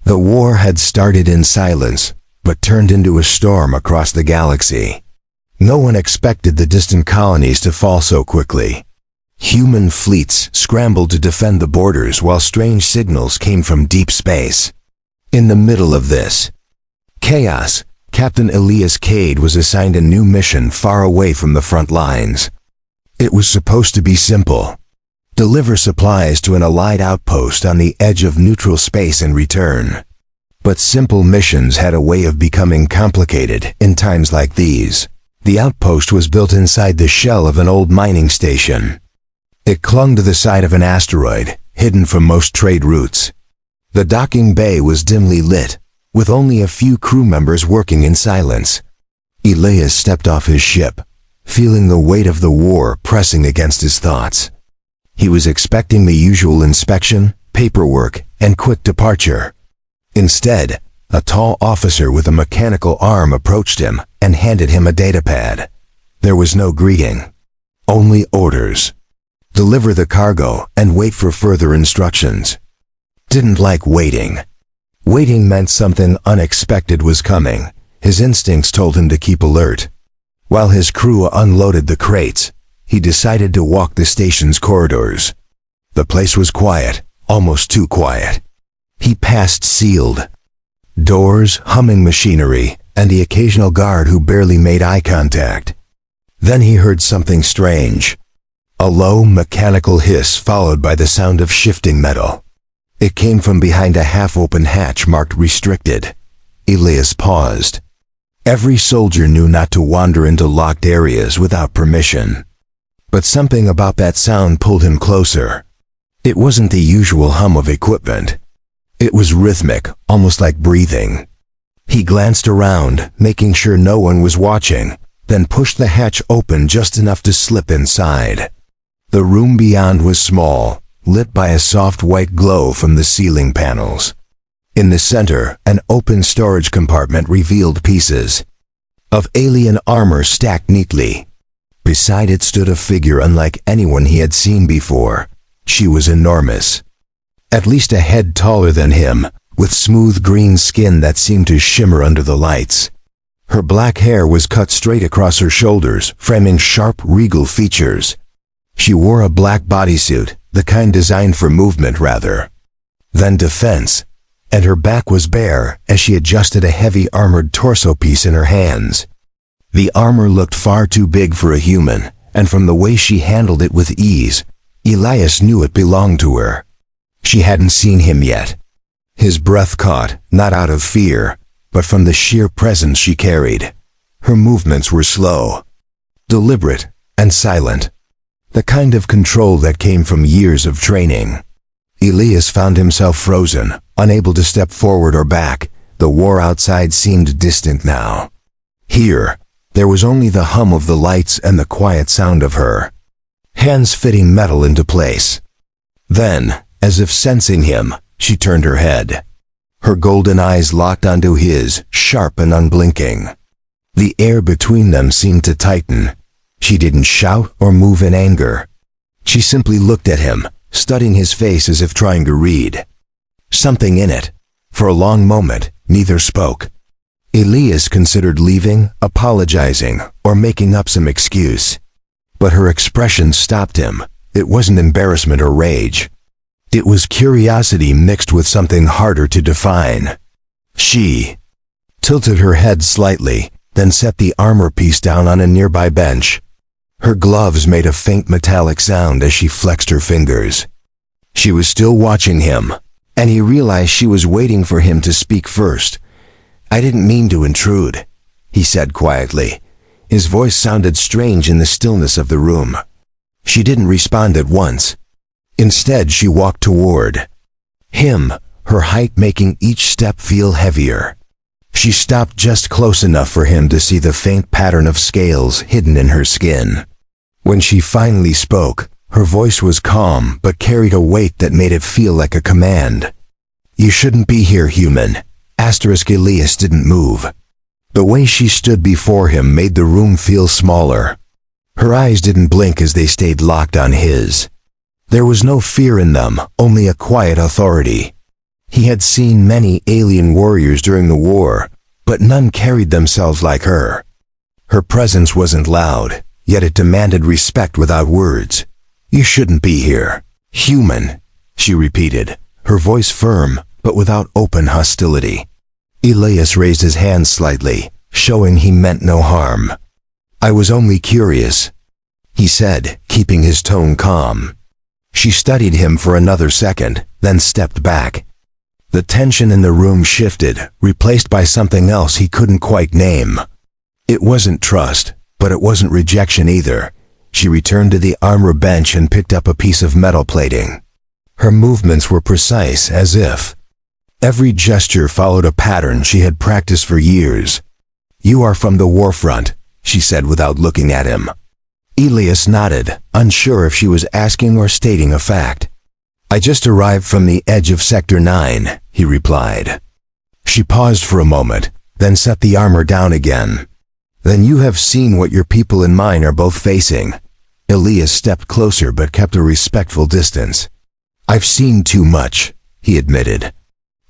The war had started in silence, but turned into a storm across the galaxy. No one expected the distant colonies to fall so quickly. Human fleets scrambled to defend the borders while strange signals came from deep space. In the middle of this chaos, Captain Elias Cade was assigned a new mission far away from the front lines. It was supposed to be simple. Deliver supplies to an Allied outpost on the edge of neutral space and return. But simple missions had a way of becoming complicated in times like these. The outpost was built inside the shell of an old mining station. It clung to the side of an asteroid, hidden from most trade routes. The docking bay was dimly lit, with only a few crew members working in silence. Elias stepped off his ship, feeling the weight of the war pressing against his thoughts. He was expecting the usual inspection, paperwork, and quick departure. Instead, a tall officer with a mechanical arm approached him and handed him a datapad. There was no greeting, only orders. Deliver the cargo and wait for further instructions. Didn't like waiting. Waiting meant something unexpected was coming. His instincts told him to keep alert. While his crew unloaded the crates, he decided to walk the station's corridors. The place was quiet, almost too quiet. He passed sealed doors, humming machinery, and the occasional guard who barely made eye contact. Then he heard something strange. A low, mechanical hiss followed by the sound of shifting metal. It came from behind a half-open hatch marked restricted. Elias paused. Every soldier knew not to wander into locked areas without permission. But something about that sound pulled him closer. It wasn't the usual hum of equipment. It was rhythmic, almost like breathing. He glanced around, making sure no one was watching, then pushed the hatch open just enough to slip inside. The room beyond was small, lit by a soft white glow from the ceiling panels. In the center, an open storage compartment revealed pieces of alien armor stacked neatly. Beside it stood a figure unlike anyone he had seen before. She was enormous. At least a head taller than him, with smooth green skin that seemed to shimmer under the lights. Her black hair was cut straight across her shoulders, framing sharp, regal features. She wore a black bodysuit, the kind designed for movement rather than defense, and her back was bare as she adjusted a heavy armored torso piece in her hands. The armor looked far too big for a human, and from the way she handled it with ease, Elias knew it belonged to her. She hadn't seen him yet. His breath caught, not out of fear, but from the sheer presence she carried. Her movements were slow, deliberate, and silent. The kind of control that came from years of training. Elias found himself frozen, unable to step forward or back. The war outside seemed distant now. Here, there was only the hum of the lights and the quiet sound of her hands fitting metal into place. Then, as if sensing him, she turned her head. Her golden eyes locked onto his, sharp and unblinking. The air between them seemed to tighten. She didn't shout or move in anger. She simply looked at him, studying his face as if trying to read something in it. For a long moment, neither spoke. Elias considered leaving, apologizing, or making up some excuse. But her expression stopped him. It wasn't embarrassment or rage. It was curiosity mixed with something harder to define. She tilted her head slightly, then set the armor piece down on a nearby bench. Her gloves made a faint metallic sound as she flexed her fingers. She was still watching him, and he realized she was waiting for him to speak first. "I didn't mean to intrude," he said quietly. His voice sounded strange in the stillness of the room. She didn't respond at once. Instead, she walked toward him, her height making each step feel heavier. She stopped just close enough for him to see the faint pattern of scales hidden in her skin. When she finally spoke, her voice was calm but carried a weight that made it feel like a command. "You shouldn't be here, human." Elias didn't move. The way she stood before him made the room feel smaller. Her eyes didn't blink as they stayed locked on his. There was no fear in them, only a quiet authority. He had seen many alien warriors during the war, but none carried themselves like her. Her presence wasn't loud, yet it demanded respect without words. "You shouldn't be here. Human," she repeated, her voice firm, but without open hostility. Elias raised his hand slightly, showing he meant no harm. "I was only curious," he said, keeping his tone calm. She studied him for another second, then stepped back. The tension in the room shifted, replaced by something else he couldn't quite name. It wasn't trust, but it wasn't rejection either. She returned to the armor bench and picked up a piece of metal plating. Her movements were precise, as if every gesture followed a pattern she had practiced for years. "You are from the war front," she said without looking at him. Elias nodded, unsure if she was asking or stating a fact. "I just arrived from the edge of Sector 9, he replied. She paused for a moment, then set the armor down again. "Then you have seen what your people and mine are both facing." Elias stepped closer but kept a respectful distance. "I've seen too much," he admitted.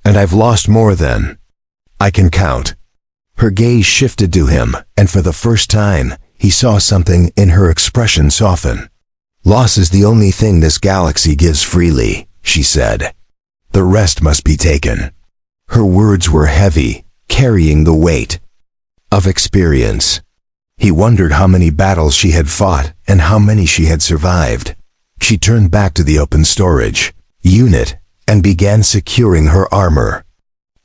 "And I've lost more than I can count." Her gaze shifted to him, and for the first time, he saw something in her expression soften. "Loss is the only thing this galaxy gives freely," she said. "The rest must be taken." Her words were heavy, carrying the weight of experience. He wondered how many battles she had fought and how many she had survived. She turned back to the open storage unit and began securing her armor.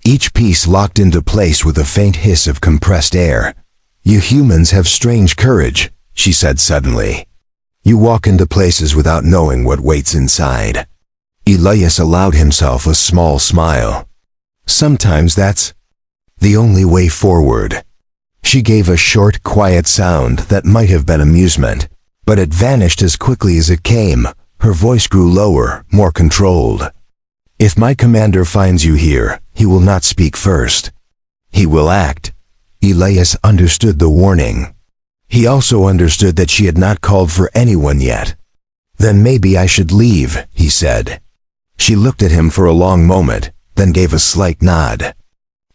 Each piece locked into place with a faint hiss of compressed air. "You humans have strange courage," she said suddenly. "You walk into places without knowing what waits inside." Elias allowed himself a small smile. "Sometimes that's the only way forward." She gave a short, quiet sound that might have been amusement, but it vanished as quickly as it came. Her voice grew lower, more controlled. "If my commander finds you here, he will not speak first. He will act." Elias understood the warning. He also understood that she had not called for anyone yet. "Then maybe I should leave," he said. She looked at him for a long moment, then gave a slight nod.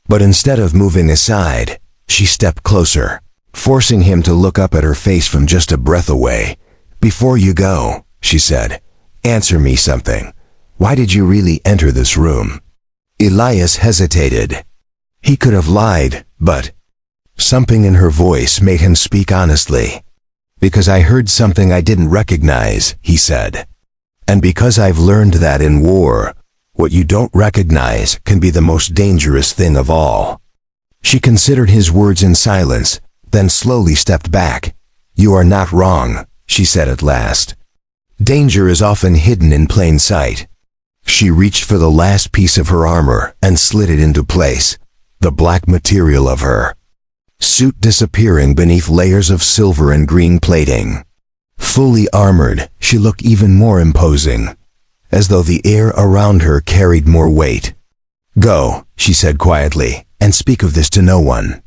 But instead of moving aside, she stepped closer, forcing him to look up at her face from just a breath away. "Before you go," she said, "answer me something. Why did you really enter this room?" Elias hesitated. He could have lied, but something in her voice made him speak honestly. "Because I heard something I didn't recognize," he said. "And because I've learned that in war, what you don't recognize can be the most dangerous thing of all." She considered his words in silence, then slowly stepped back. "You are not wrong," she said at last. "Danger is often hidden in plain sight." She reached for the last piece of her armor and slid it into place, the black material of her suit disappearing beneath layers of silver and green plating. Fully armored, she looked even more imposing, as though the air around her carried more weight. "Go," she said quietly, "and speak of this to no one."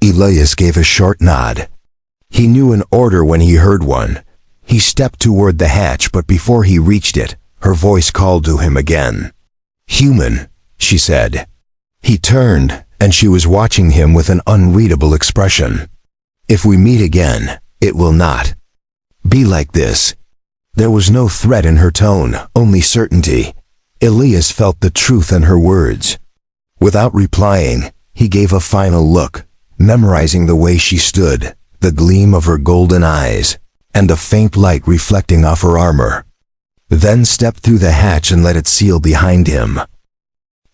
Elias gave a short nod. He knew an order when he heard one. He stepped toward the hatch, but before he reached it, her voice called to him again. "Human," she said. He turned, and she was watching him with an unreadable expression. "If we meet again, it will not be like this." There was no threat in her tone, only certainty. Elias felt the truth in her words. Without replying, he gave a final look, memorizing the way she stood, the gleam of her golden eyes, and the faint light reflecting off her armor. Then stepped through the hatch and let it seal behind him.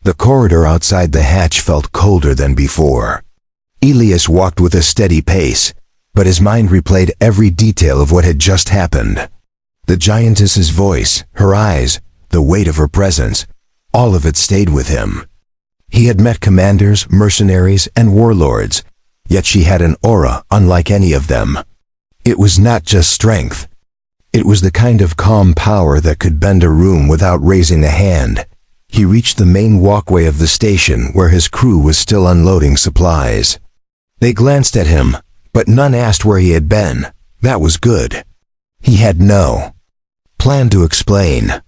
The corridor outside the hatch felt colder than before. Elias walked with a steady pace, but his mind replayed every detail of what had just happened. The giantess's voice, her eyes, the weight of her presence, all of it stayed with him. He had met commanders, mercenaries, and warlords, yet she had an aura unlike any of them. It was not just strength. It was the kind of calm power that could bend a room without raising a hand. He reached the main walkway of the station where his crew was still unloading supplies. They glanced at him, but none asked where he had been. That was good. He had no plan to explain.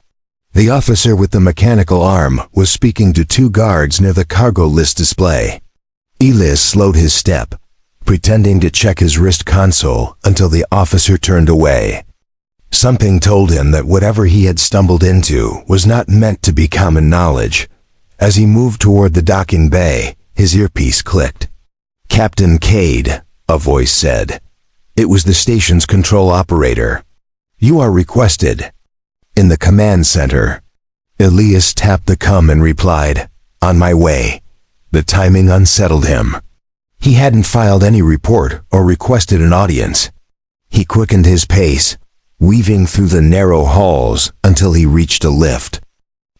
The officer with the mechanical arm was speaking to two guards near the cargo list display. Elias slowed his step, pretending to check his wrist console until the officer turned away. Something told him that whatever he had stumbled into was not meant to be common knowledge. As he moved toward the docking bay, his earpiece clicked. "Captain Cade," a voice said. It was the station's control operator. "You are requested." In the command center, Elias tapped the COM and replied, "On my way." The timing unsettled him. He hadn't filed any report or requested an audience. He quickened his pace, weaving through the narrow halls until he reached a lift.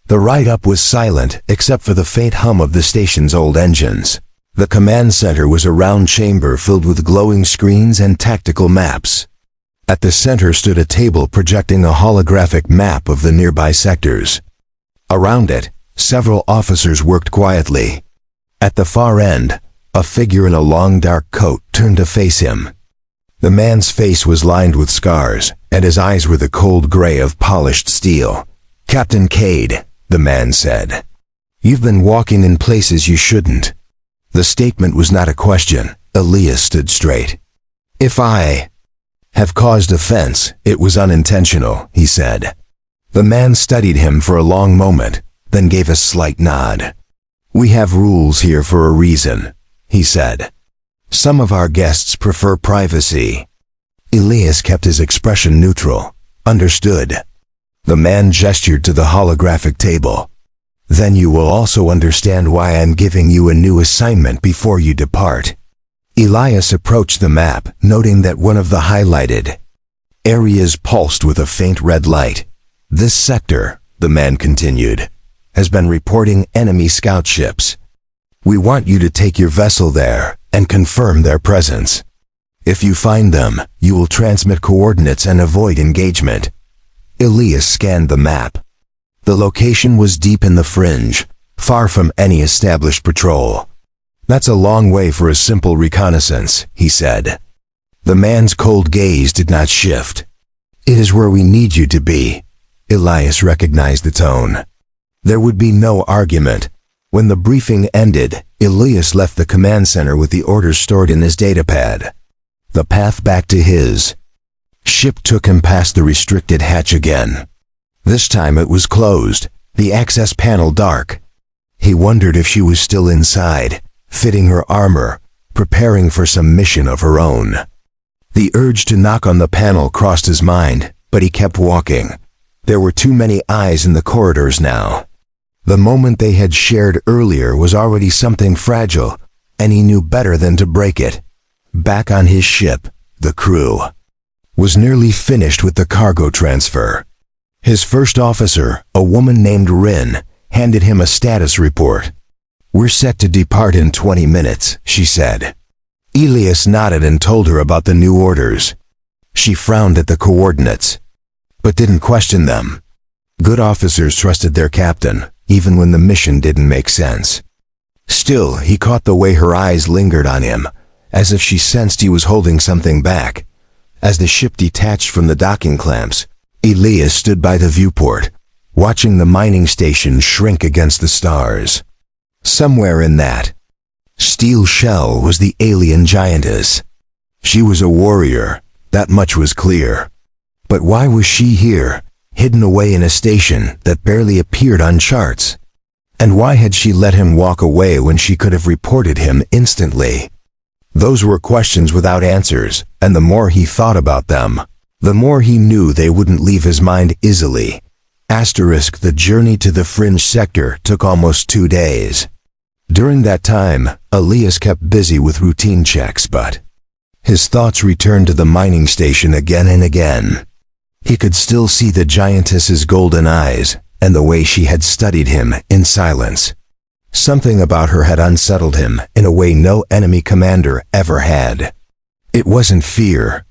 The ride up was silent except for the faint hum of the station's old engines. The command center was a round chamber filled with glowing screens and tactical maps. At the center stood a table projecting a holographic map of the nearby sectors. Around it, several officers worked quietly. At the far end, a figure in a long dark coat turned to face him. The man's face was lined with scars, and his eyes were the cold gray of polished steel. "Captain Cade," the man said. "You've been walking in places you shouldn't." The statement was not a question. Elias stood straight. "If I have caused offense, it was unintentional," he said. The man studied him for a long moment, then gave a slight nod. "We have rules here for a reason," he said. "Some of our guests prefer privacy." Elias kept his expression neutral. "Understood." The man gestured to the holographic table. "Then you will also understand why I'm giving you a new assignment before you depart." Elias approached the map, noting that one of the highlighted areas pulsed with a faint red light. "This sector," the man continued, "has been reporting enemy scout ships. We want you to take your vessel there and confirm their presence. If you find them, you will transmit coordinates and avoid engagement." Elias scanned the map. The location was deep in the fringe, far from any established patrol. "That's a long way for a simple reconnaissance," he said. The man's cold gaze did not shift. "It is where we need you to be." Elias recognized the tone. There would be no argument. When the briefing ended, Elias left the command center with the orders stored in his datapad. The path back to his ship took him past the restricted hatch again. This time it was closed, the access panel dark. He wondered if she was still inside, fitting her armor, preparing for some mission of her own. The urge to knock on the panel crossed his mind, but he kept walking. There were too many eyes in the corridors now. The moment they had shared earlier was already something fragile, and he knew better than to break it. Back on his ship, the crew was nearly finished with the cargo transfer. His first officer, a woman named Rin, handed him a status report. "We're set to depart in 20 minutes, she said. Elias nodded and told her about the new orders. She frowned at the coordinates, but didn't question them. Good officers trusted their captain, even when the mission didn't make sense. Still, he caught the way her eyes lingered on him, as if she sensed he was holding something back. As the ship detached from the docking clamps, Elias stood by the viewport, watching the mining station shrink against the stars. Somewhere in that steel shell was the alien Giantess. She was a warrior, that much was clear. But why was she here, hidden away in a station that barely appeared on charts? And why had she let him walk away when she could have reported him instantly? Those were questions without answers, and the more he thought about them, the more he knew they wouldn't leave his mind easily. The journey to the fringe sector took almost 2 days. During that time, Elias kept busy with routine checks, but his thoughts returned to the mining station again and again. He could still see the Giantess's golden eyes, and the way she had studied him in silence. Something about her had unsettled him in a way no enemy commander ever had. It wasn't fear.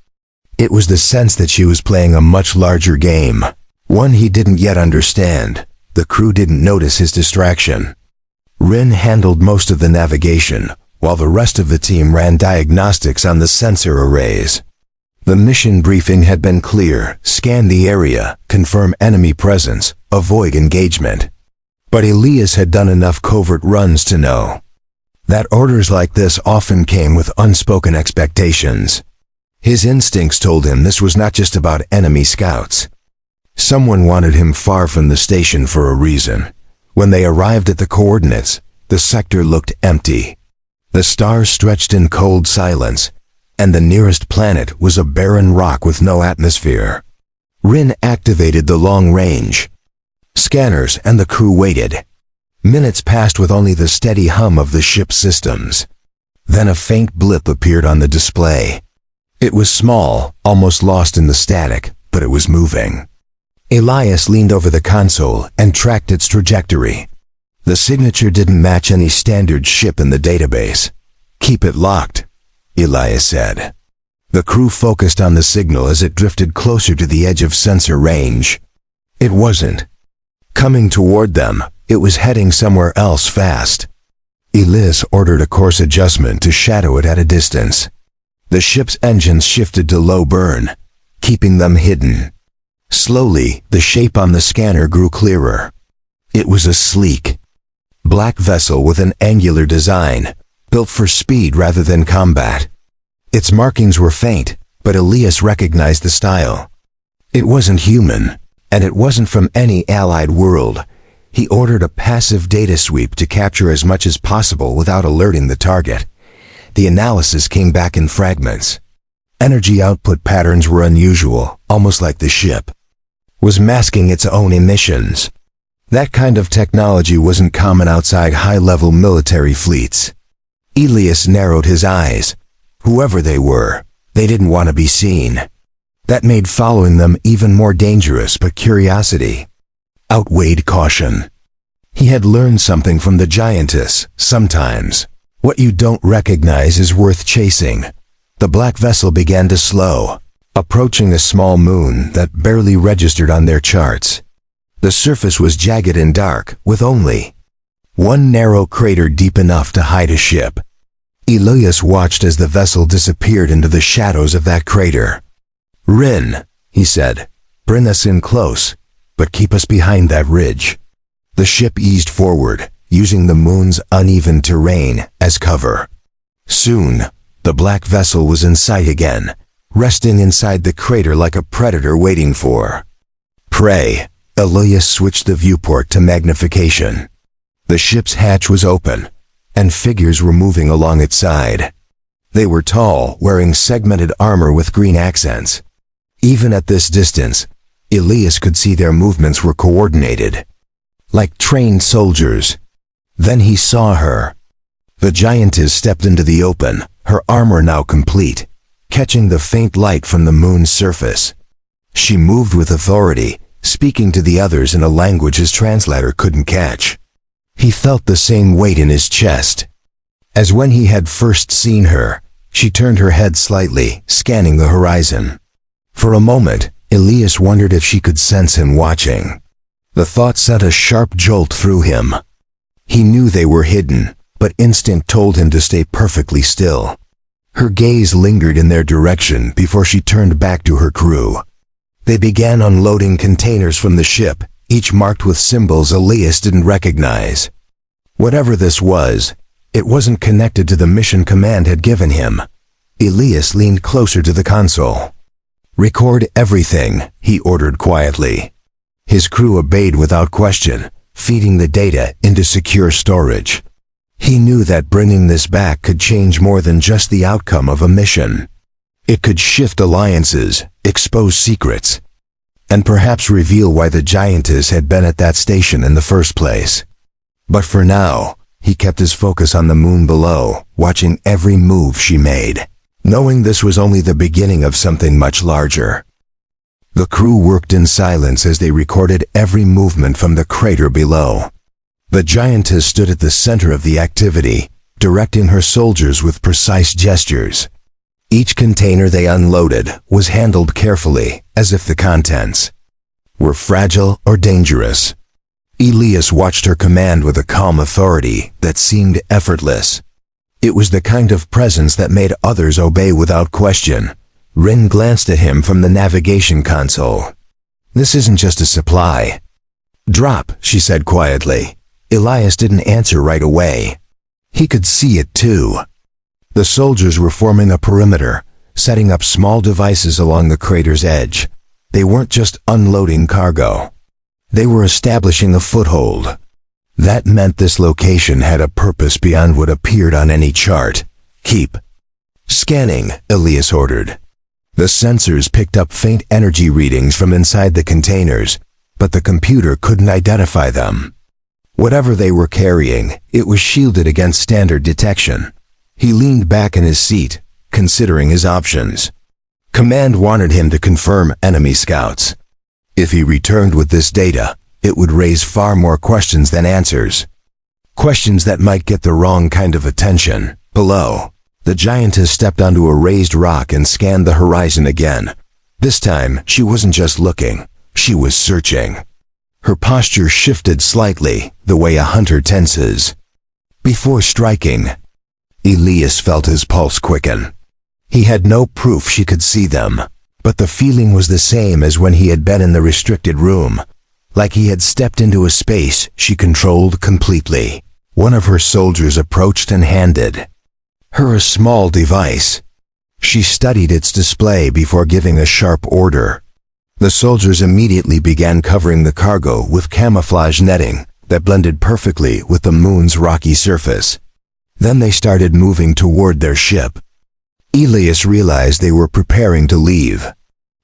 It was the sense that she was playing a much larger game, one he didn't yet understand. The crew didn't notice his distraction. Rin handled most of the navigation, while the rest of the team ran diagnostics on the sensor arrays. The mission briefing had been clear: scan the area, confirm enemy presence, avoid engagement. But Elias had done enough covert runs to know that orders like this often came with unspoken expectations. His instincts told him this was not just about enemy scouts. Someone wanted him far from the station for a reason. When they arrived at the coordinates, the sector looked empty. The stars stretched in cold silence, and the nearest planet was a barren rock with no atmosphere. Rin activated the long-range scanners, and the crew waited. Minutes passed with only the steady hum of the ship's systems. Then a faint blip appeared on the display. It was small, almost lost in the static, but it was moving. Elias leaned over the console and tracked its trajectory. The signature didn't match any standard ship in the database. "Keep it locked," Elias said. The crew focused on the signal as it drifted closer to the edge of sensor range. It wasn't coming toward them, it was heading somewhere else fast. Elias ordered a course adjustment to shadow it at a distance. The ship's engines shifted to low burn, keeping them hidden. Slowly, the shape on the scanner grew clearer. It was a sleek, black vessel with an angular design, built for speed rather than combat. Its markings were faint, but Elias recognized the style. It wasn't human, and it wasn't from any allied world. He ordered a passive data sweep to capture as much as possible without alerting the target. The analysis came back in fragments. Energy output patterns were unusual, almost like the ship was masking its own emissions. That kind of technology wasn't common outside high-level military fleets. Elias narrowed his eyes. Whoever they were, they didn't want to be seen. That made following them even more dangerous, but curiosity outweighed caution. He had learned something from the Giantess. Sometimes what you don't recognize is worth chasing. The black vessel began to slow, approaching a small moon that barely registered on their charts. The surface was jagged and dark, with only one narrow crater deep enough to hide a ship. Elias watched as the vessel disappeared into the shadows of that crater. "Rin," he said, "bring us in close, but keep us behind that ridge." The ship eased forward, using the moon's uneven terrain as cover. Soon, the black vessel was in sight again, resting inside the crater like a predator waiting for prey. Elias switched the viewport to magnification. The ship's hatch was open, and figures were moving along its side. They were tall, wearing segmented armor with green accents. Even at this distance, Elias could see their movements were coordinated, like trained soldiers. Then he saw her. The Giantess stepped into the open, her armor now complete, catching the faint light from the moon's surface. She moved with authority, speaking to the others in a language his translator couldn't catch. He felt the same weight in his chest as when he had first seen her. She turned her head slightly, scanning the horizon. For a moment, Elias wondered if she could sense him watching. The thought sent a sharp jolt through him. He knew they were hidden, but instinct told him to stay perfectly still. Her gaze lingered in their direction before she turned back to her crew. They began unloading containers from the ship, each marked with symbols Elias didn't recognize. Whatever this was, it wasn't connected to the mission command had given him. Elias leaned closer to the console. "Record everything," he ordered quietly. His crew obeyed without question, feeding the data into secure storage. He knew that bringing this back could change more than just the outcome of a mission. It could shift alliances, expose secrets, and perhaps reveal why the Giantess had been at that station in the first place. But for now, he kept his focus on the moon below, watching every move she made, knowing this was only the beginning of something much larger. The crew worked in silence as they recorded every movement from the crater below. The Giantess stood at the center of the activity, directing her soldiers with precise gestures. Each container they unloaded was handled carefully, as if the contents were fragile or dangerous. Elias watched her command with a calm authority that seemed effortless. It was the kind of presence that made others obey without question, Rin glanced at him from the navigation console. "This isn't just a supply." "Drop," she said quietly. Elias didn't answer right away. He could see it too. The soldiers were forming a perimeter, setting up small devices along the crater's edge. They weren't just unloading cargo. They were establishing a foothold. That meant this location had a purpose beyond what appeared on any chart. "Keep scanning," Elias ordered. The sensors picked up faint energy readings from inside the containers, but the computer couldn't identify them. Whatever they were carrying, it was shielded against standard detection. He leaned back in his seat, considering his options. Command wanted him to confirm enemy scouts. If he returned with this data, it would raise far more questions than answers. Questions that might get the wrong kind of attention. Below, the Giantess stepped onto a raised rock and scanned the horizon again. This time, she wasn't just looking, she was searching. Her posture shifted slightly, the way a hunter tenses. Before striking, Elias felt his pulse quicken. He had no proof she could see them, but the feeling was the same as when he had been in the restricted room, like he had stepped into a space she controlled completely. One of her soldiers approached and handed her a small device. She studied its display before giving a sharp order. The soldiers immediately began covering the cargo with camouflage netting that blended perfectly with the moon's rocky surface. Then they started moving toward their ship. Elias realized they were preparing to leave.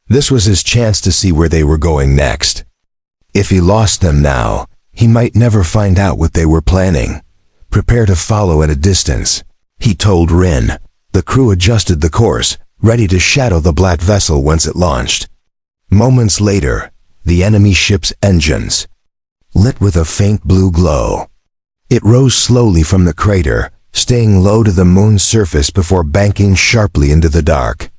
This was his chance to see where they were going next. If he lost them now, he might never find out what they were planning. "Prepare to follow at a distance," he told Rin. The crew adjusted the course, ready to shadow the black vessel once it launched. Moments later, the enemy ship's engines lit with a faint blue glow. It rose slowly from the crater, staying low to the moon's surface before banking sharply into the dark.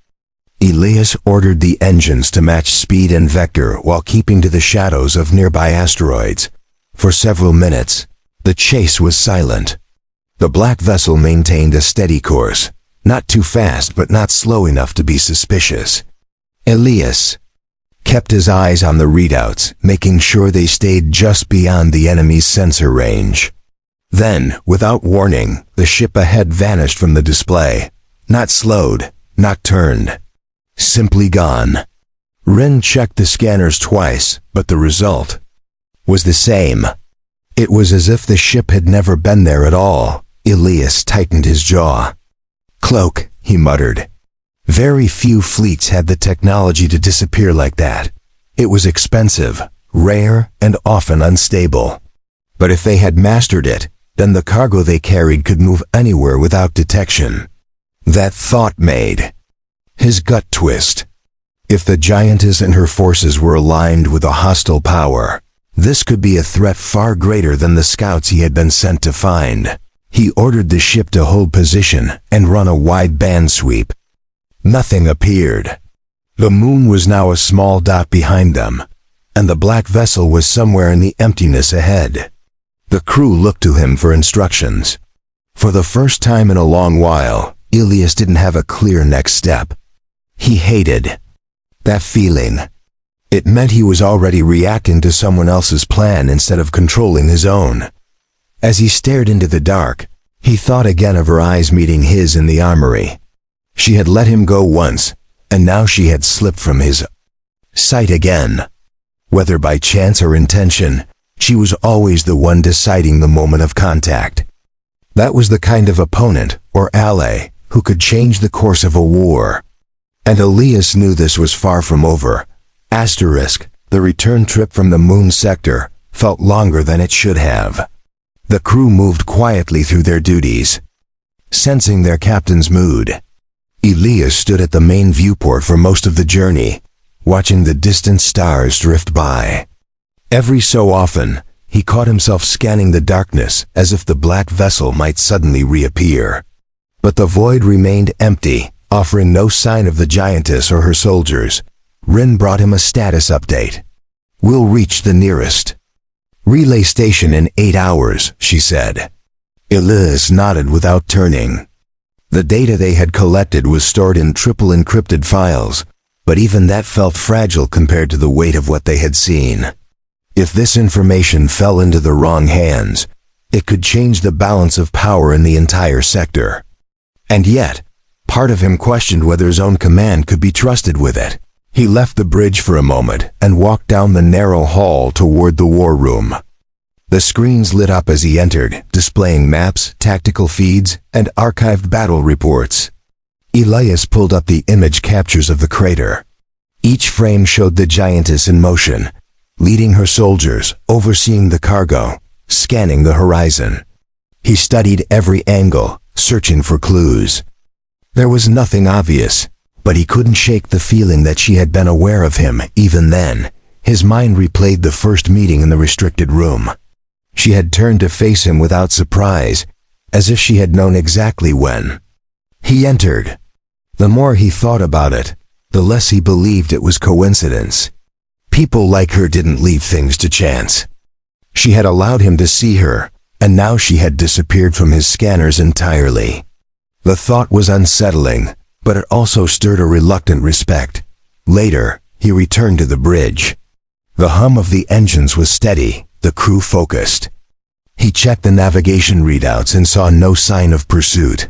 Elias ordered the engines to match speed and vector while keeping to the shadows of nearby asteroids. For several minutes, the chase was silent. The black vessel maintained a steady course, not too fast but not slow enough to be suspicious. Elias kept his eyes on the readouts, making sure they stayed just beyond the enemy's sensor range. Then, without warning, the ship ahead vanished from the display. Not slowed, not turned. Simply gone. Rin checked the scanners twice, but the result was the same. It was as if the ship had never been there at all. Elias tightened his jaw. "Cloak," he muttered. Very few fleets had the technology to disappear like that. It was expensive, rare, and often unstable. But if they had mastered it, then the cargo they carried could move anywhere without detection. That thought made his gut twist. If the Giantess and her forces were aligned with a hostile power, this could be a threat far greater than the scouts he had been sent to find. He ordered the ship to hold position and run a wide band sweep. Nothing appeared. The moon was now a small dot behind them, and the black vessel was somewhere in the emptiness ahead. The crew looked to him for instructions. For the first time in a long while, Elias didn't have a clear next step. He hated that feeling. It meant he was already reacting to someone else's plan instead of controlling his own. As he stared into the dark, he thought again of her eyes meeting his in the armory. She had let him go once, and now she had slipped from his sight again. Whether by chance or intention, she was always the one deciding the moment of contact. That was the kind of opponent, or ally, who could change the course of a war. And Elias knew this was far from over. Asterisk, the return trip from the moon sector felt longer than it should have. The crew moved quietly through their duties, sensing their captain's mood. Elias stood at the main viewport for most of the journey, watching the distant stars drift by. Every so often, he caught himself scanning the darkness as if the black vessel might suddenly reappear. But the void remained empty, offering no sign of the Giantess or her soldiers. Rin brought him a status update. "We'll reach the nearest relay station in 8 hours, she said. Elias nodded without turning. The data they had collected was stored in triple encrypted files, but even that felt fragile compared to the weight of what they had seen. If this information fell into the wrong hands, it could change the balance of power in the entire sector. And yet, part of him questioned whether his own command could be trusted with it. He left the bridge for a moment and walked down the narrow hall toward the war room. The screens lit up as he entered, displaying maps, tactical feeds, and archived battle reports. Elias pulled up the image captures of the crater. Each frame showed the Giantess in motion, leading her soldiers, overseeing the cargo, scanning the horizon. He studied every angle, searching for clues. There was nothing obvious, but he couldn't shake the feeling that she had been aware of him even then. His mind replayed the first meeting in the restricted room. She had turned to face him without surprise, as if she had known exactly when. He entered. The more he thought about it, the less he believed it was coincidence. People like her didn't leave things to chance. She had allowed him to see her, and now she had disappeared from his scanners entirely. The thought was unsettling, but it also stirred a reluctant respect. Later, he returned to the bridge. The hum of the engines was steady, the crew focused. He checked the navigation readouts and saw no sign of pursuit.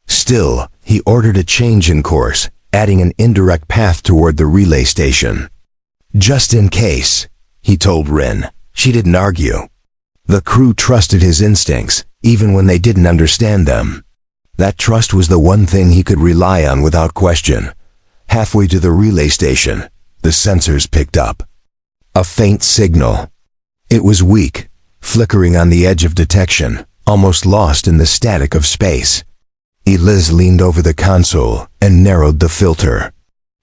Still, he ordered a change in course, adding an indirect path toward the relay station. Just in case, he told Rin. She didn't argue. The crew trusted his instincts, even when they didn't understand them. That trust was the one thing he could rely on without question. Halfway to the relay station, the sensors picked up a faint signal. It was weak, flickering on the edge of detection, almost lost in the static of space. Elias leaned over the console and narrowed the filter.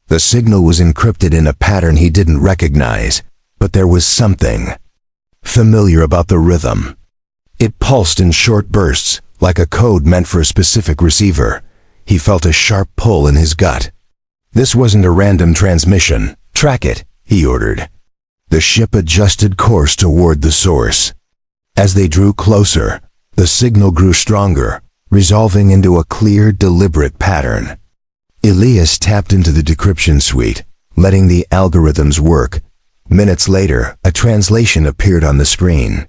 The signal was encrypted in a pattern he didn't recognize, but there was something familiar about the rhythm. It pulsed in short bursts, like a code meant for a specific receiver. He felt a sharp pull in his gut. This wasn't a random transmission. Track it, he ordered. The ship adjusted course toward the source. As they drew closer, the signal grew stronger, resolving into a clear, deliberate pattern. Elias tapped into the decryption suite, letting the algorithms work. Minutes later, a translation appeared on the screen.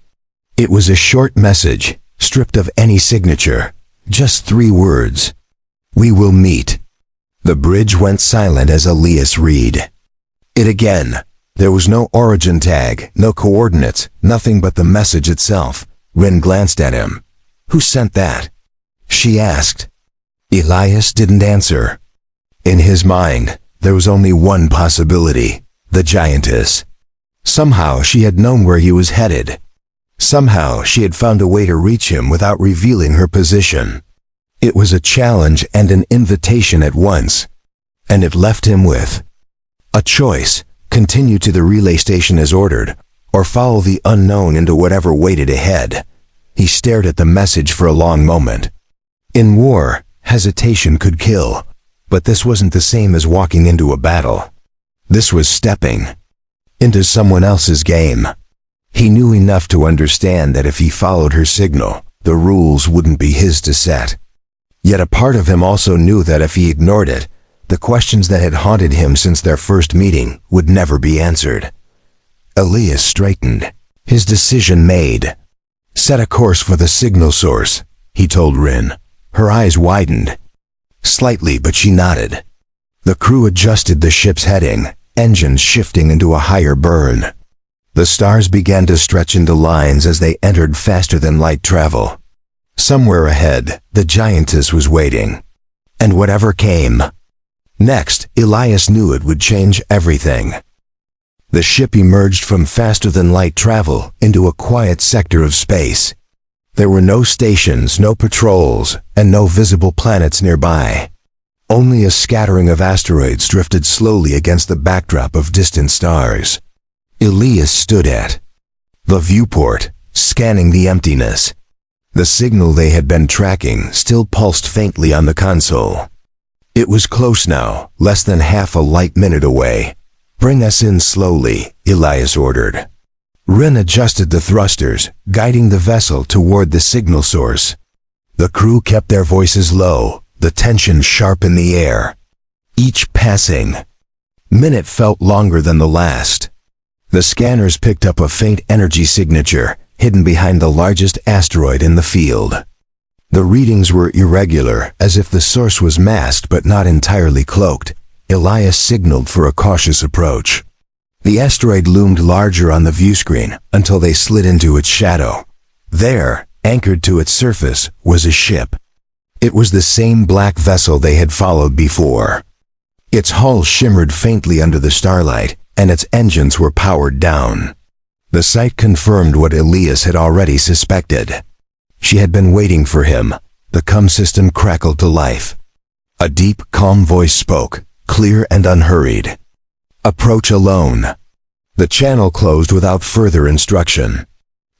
It was a short message, stripped of any signature. Just 3 words. "We will meet." The bridge went silent as Elias read it again. There was no origin tag, no coordinates, nothing but the message itself. Rin glanced at him. "Who sent that?" she asked. Elias didn't answer. In his mind, there was only one possibility: the Giantess. Somehow she had known where he was headed. Somehow she had found a way to reach him without revealing her position. It was a challenge and an invitation at once, and it left him with a choice: continue to the relay station as ordered, or follow the unknown into whatever waited ahead. He stared at the message for a long moment. In war, hesitation could kill, but this wasn't the same as walking into a battle. This was stepping into someone else's game. He knew enough to understand that if he followed her signal, the rules wouldn't be his to set. Yet a part of him also knew that if he ignored it, the questions that had haunted him since their first meeting would never be answered. Elias straightened, his decision made. "Set a course for the signal source," he told Rin. Her eyes widened slightly, but she nodded. The crew adjusted the ship's heading, engines shifting into a higher burn. The stars began to stretch into lines as they entered faster-than-light travel. Somewhere ahead, the Giantess was waiting. And whatever came next, Elias knew it would change everything. The ship emerged from faster-than-light travel into a quiet sector of space. There were no stations, no patrols, and no visible planets nearby. Only a scattering of asteroids drifted slowly against the backdrop of distant stars. Elias stood at the viewport, scanning the emptiness. The signal they had been tracking still pulsed faintly on the console. It was close now, less than half a light minute away. "Bring us in slowly," Elias ordered. Rin adjusted the thrusters, guiding the vessel toward the signal source. The crew kept their voices low, the tension sharp in the air. Each passing minute felt longer than the last. The scanners picked up a faint energy signature hidden behind the largest asteroid in the field. The readings were irregular, as if the source was masked but not entirely cloaked. Elias signaled for a cautious approach. The asteroid loomed larger on the viewscreen until they slid into its shadow. There, anchored to its surface, was a ship. It was the same black vessel they had followed before. Its hull shimmered faintly under the starlight, and its engines were powered down. The sight confirmed what Elias had already suspected. She had been waiting for him. The comm system crackled to life. A deep, calm voice spoke, clear and unhurried. "Approach alone." The channel closed without further instruction.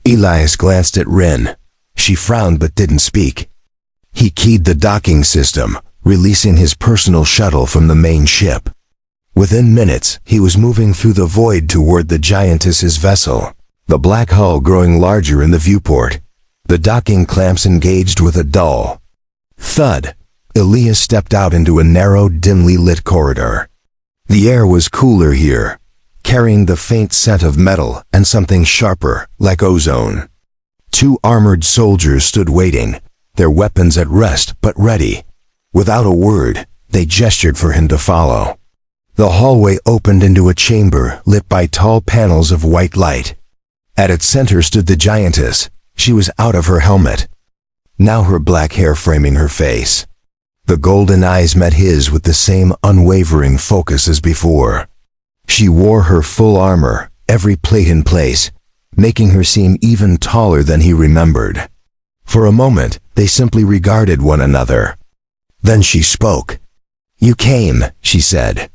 Elias glanced at Rin. She frowned but didn't speak. He keyed the docking system, releasing his personal shuttle from the main ship. Within minutes, he was moving through the void toward the Giantess's vessel, the black hull growing larger in the viewport. The docking clamps engaged with a dull thud. Elias stepped out into a narrow, dimly lit corridor. The air was cooler here, carrying the faint scent of metal and something sharper, like ozone. Two armored soldiers stood waiting, their weapons at rest but ready. Without a word, they gestured for him to follow. The hallway opened into a chamber lit by tall panels of white light. At its center stood the Giantess. She was out of her helmet, now her black hair framing her face. The golden eyes met his with the same unwavering focus as before. She wore her full armor, every plate in place, making her seem even taller than he remembered. For a moment, they simply regarded one another. Then she spoke. "You came," she said.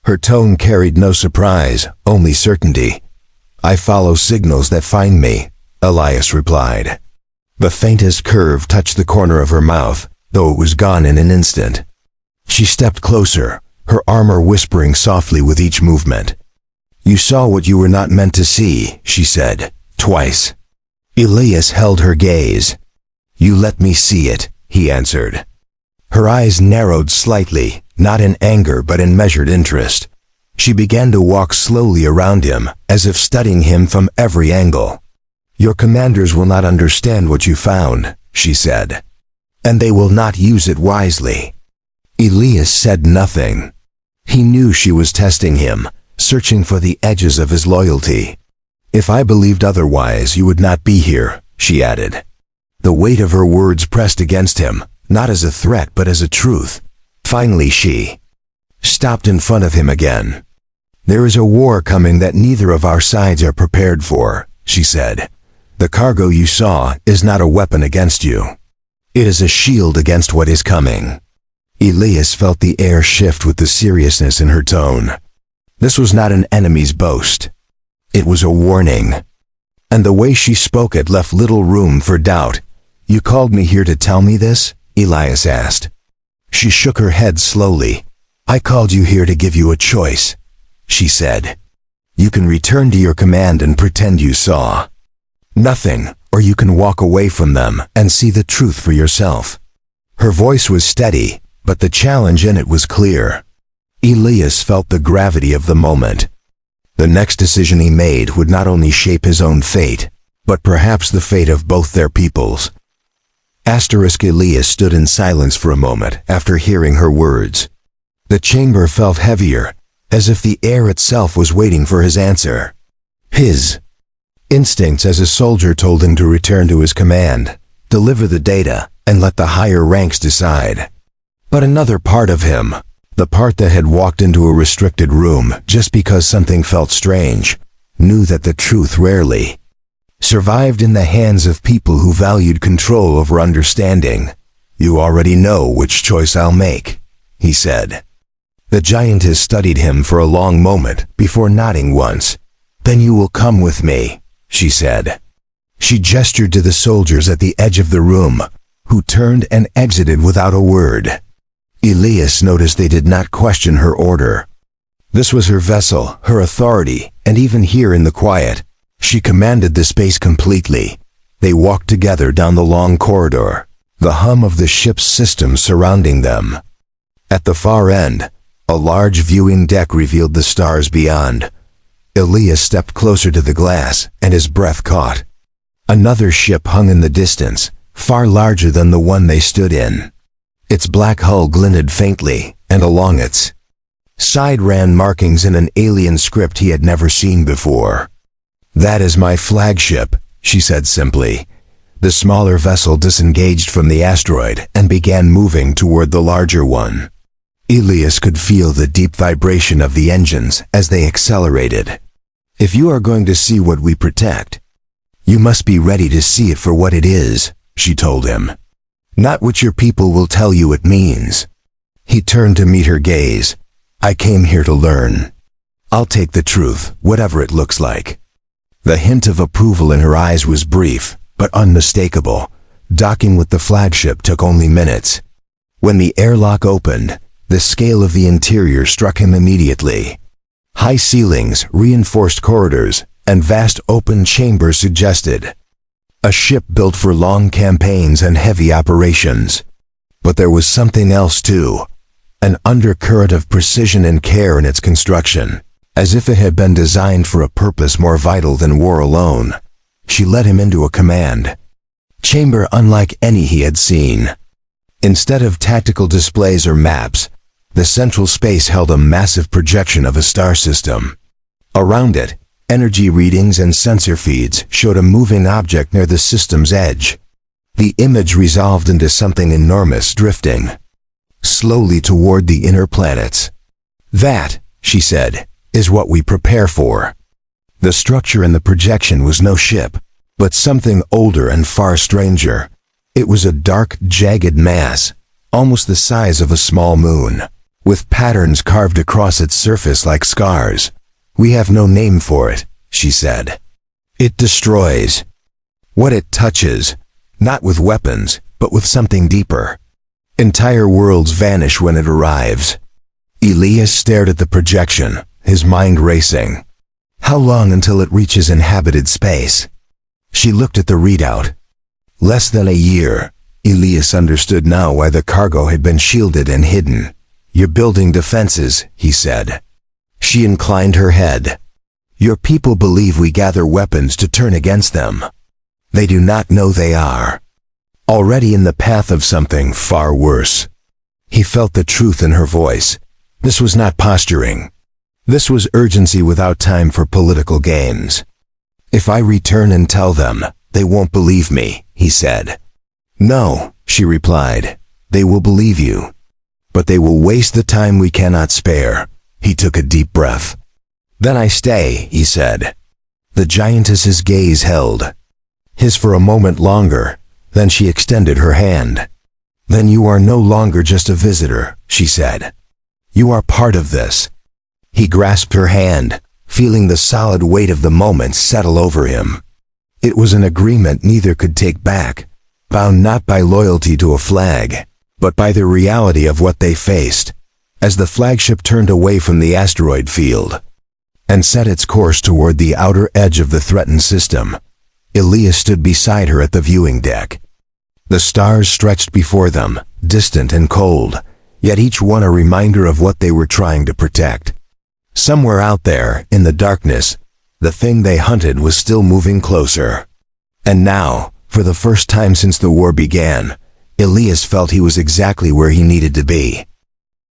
Her tone carried no surprise, only certainty. "I follow signals that find me," Elias replied. The faintest curve touched the corner of her mouth, though it was gone in an instant. She stepped closer, her armor whispering softly with each movement. "You saw what you were not meant to see," she said, twice. Elias held her gaze. "You let me see it," he answered. Her eyes narrowed slightly, not in anger but in measured interest. She began to walk slowly around him, as if studying him from every angle. "Your commanders will not understand what you found," she said. "And they will not use it wisely." Elias said nothing. He knew she was testing him, searching for the edges of his loyalty. "If I believed otherwise, you would not be here," she added. The weight of her words pressed against him, not as a threat but as a truth. Finally she stopped in front of him again. "There is a war coming that neither of our sides are prepared for," she said. "The cargo you saw is not a weapon against you. It is a shield against what is coming." Elias felt the air shift with the seriousness in her tone. This was not an enemy's boast. It was a warning. And the way she spoke it left little room for doubt. "You called me here to tell me this?" Elias asked. She shook her head slowly. "I called you here to give you a choice," she said. "You can return to your command and pretend you saw nothing, or you can walk away from them and see the truth for yourself." Her voice was steady, but the challenge in it was clear. Elias felt the gravity of the moment. The next decision he made would not only shape his own fate, but perhaps the fate of both their peoples. Elias stood in silence for a moment after hearing her words. The chamber felt heavier, as if the air itself was waiting for his answer. His instincts as a soldier told him to return to his command, deliver the data, and let the higher ranks decide. But another part of him, the part that had walked into a restricted room just because something felt strange, knew that the truth rarely survived in the hands of people who valued control over understanding. "You already know which choice I'll make," he said. The Giantess studied him for a long moment before nodding once. "Then you will come with me," she said. She gestured to the soldiers at the edge of the room, who turned and exited without a word. Elias noticed they did not question her order. This was her vessel, her authority, and even here in the quiet, she commanded the space completely. They walked together down the long corridor. the hum of the ship's systems surrounding them. At the far end, a large viewing deck revealed the stars beyond. Elias stepped closer to the glass, and his breath caught. Another ship hung in the distance, far larger than the one they stood in. Its black hull glinted faintly, and along its side ran markings in an alien script he had never seen before. "That is my flagship," she said simply. The smaller vessel disengaged from the asteroid and began moving toward the larger one. Elias could feel the deep vibration of the engines as they accelerated. "If you are going to see what we protect, you must be ready to see it for what it is," she told him. "Not what your people will tell you it means." He turned to meet her gaze. "I came here to learn. I'll take the truth, whatever it looks like." The hint of approval in her eyes was brief, but unmistakable. Docking with the flagship took only minutes. When the airlock opened, the scale of the interior struck him immediately. High ceilings, reinforced corridors, and vast open chambers suggested a ship built for long campaigns and heavy operations. But there was something else too, an undercurrent of precision and care in its construction, as if it had been designed for a purpose more vital than war alone. She led him into a command chamber unlike any he had seen. Instead of tactical displays or maps, the central space held a massive projection of a star system. Around it, energy readings and sensor feeds showed a moving object near the system's edge. The image resolved into something enormous, drifting slowly toward the inner planets. "That," she said, "is what we prepare for." The structure in the projection was no ship, but something older and far stranger. It was a dark, jagged mass, almost the size of a small moon, with patterns carved across its surface like scars. "We have no name for it," she said. "It destroys what it touches, not with weapons, but with something deeper. Entire worlds vanish when it arrives." Elias stared at the projection, his mind racing. How long until it reaches inhabited space? She looked at the readout. Less than a year. Elias understood now why the cargo had been shielded and hidden. "You're building defenses," he said. She inclined her head. "Your people believe we gather weapons to turn against them. They do not know they are already in the path of something far worse." He felt the truth in her voice. This was not posturing. This was urgency without time for political games. "If I return and tell them, they won't believe me," he said. "No," she replied. "They will believe you. But they will waste the time we cannot spare." He took a deep breath. "Then I stay," he said. The giantess's gaze held his for a moment longer, then she extended her hand. "Then you are no longer just a visitor," she said. "You are part of this." He grasped her hand, feeling the solid weight of the moment settle over him. It was an agreement neither could take back, bound not by loyalty to a flag, but by the reality of what they faced. As the flagship turned away from the asteroid field and set its course toward the outer edge of the threatened system, Elias stood beside her at the viewing deck. The stars stretched before them, distant and cold, yet each one a reminder of what they were trying to protect. Somewhere out there, in the darkness, the thing they hunted was still moving closer. And now, for the first time since the war began, Elias felt he was exactly where he needed to be.